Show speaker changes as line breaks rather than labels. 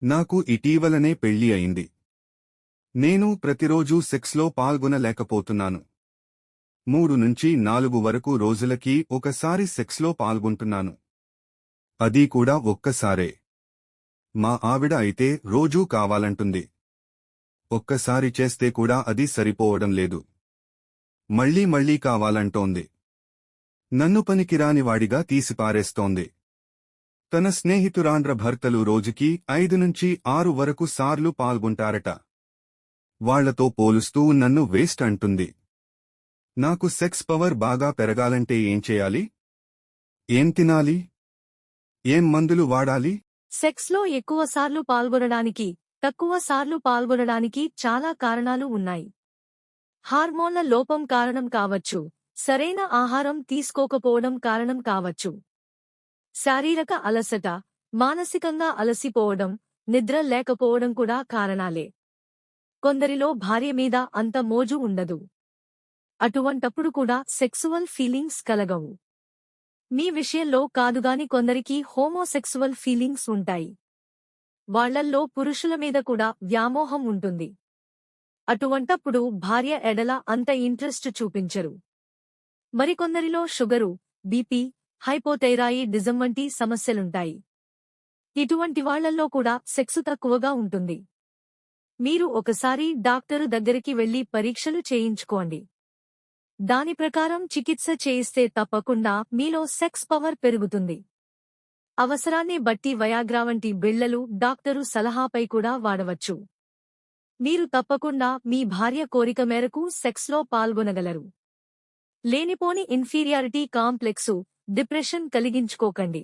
నాకు ఇటీవలనే పెళ్లి అయింది. నేను ప్రతిరోజూ సెక్స్లో పాల్గొనలేకపోతున్నాను. 3 నుంచి 4 వరకు రోజులకి ఒకసారి సెక్స్లో పాల్గొంటున్నాను. అదీ కూడా ఒక్కసారే. మా ఆవిడ అయితే రోజూ కావాలంటుంది. ఒక్కసారి చేస్తే కూడా అది సరిపోవడం లేదు. మళ్ళీ మళ్ళీ కావాలంటోంది. నన్ను పనికిరానివాడిగా తీసిపారేస్తోంది. తన స్నేహితురాండ్ర భర్తలు రోజుకి 5 నుంచి 6 వరకు సార్లు పాల్గొంటారట. వాళ్లతో పోలుస్తూ నన్ను వేస్ట్ అంటుంది. నాకు సెక్స్ పవర్ బాగా పెరగాలంటే ఏం చేయాలి? ఏం తినాలి? ఏం మందులు వాడాలి?
సెక్స్లో ఎక్కువ సార్లు పాల్గొనడానికి, తక్కువ సార్లు పాల్గొనడానికి చాలా కారణాలు ఉన్నాయి. హార్మోన్ల లోపం కారణం కావచ్చు, సరైన ఆహారం తీసుకోకపోవడం కారణం కావచ్చు. శారీరక అలసట, మానసికంగా అలసిపోవడం, నిద్ర లేకపోవడం కూడా కారణాలే. కొందరిలో భార్య మీద అంత మోజు ఉండదు. అటువంటప్పుడు కూడా సెక్సువల్ ఫీలింగ్స్ కలగవు. మీ విషయంలో కాదుగాని కొందరికి హోమోసెక్సువల్ ఫీలింగ్స్ ఉంటాయి. వాళ్లల్లో పురుషుల మీద కూడా వ్యామోహం ఉంటుంది. అటువంటప్పుడు భార్య ఎడల అంత ఇంట్రెస్ట్ చూపించరు. మరికొందరిలో షుగరు, బీపీ, హైపోథైరాయిడిజం వంటి సమస్యలుంటాయి. ఇటువంటి వాళ్లల్లో కూడా సెక్సు తక్కువగా ఉంటుంది. మీరు ఒకసారి డాక్టరు దగ్గరికి వెళ్లి పరీక్షలు చేయించుకోండి. దాని ప్రకారం చికిత్స చేయిస్తే తప్పకుండా మీలో సెక్స్ పవర్ పెరుగుతుంది. అవసరాన్ని బట్టి వయాగ్రా వంటి బిళ్లలు డాక్టరు సలహాపై కూడా వాడవచ్చు. మీరు తప్పకుండా మీ భార్య కోరిక మేరకు సెక్స్లో పాల్గొనగలరు. లేనిపోని ఇన్ఫీరియారిటీ కాంప్లెక్సు, డిప్రెషన్ కలిగించుకోకండి.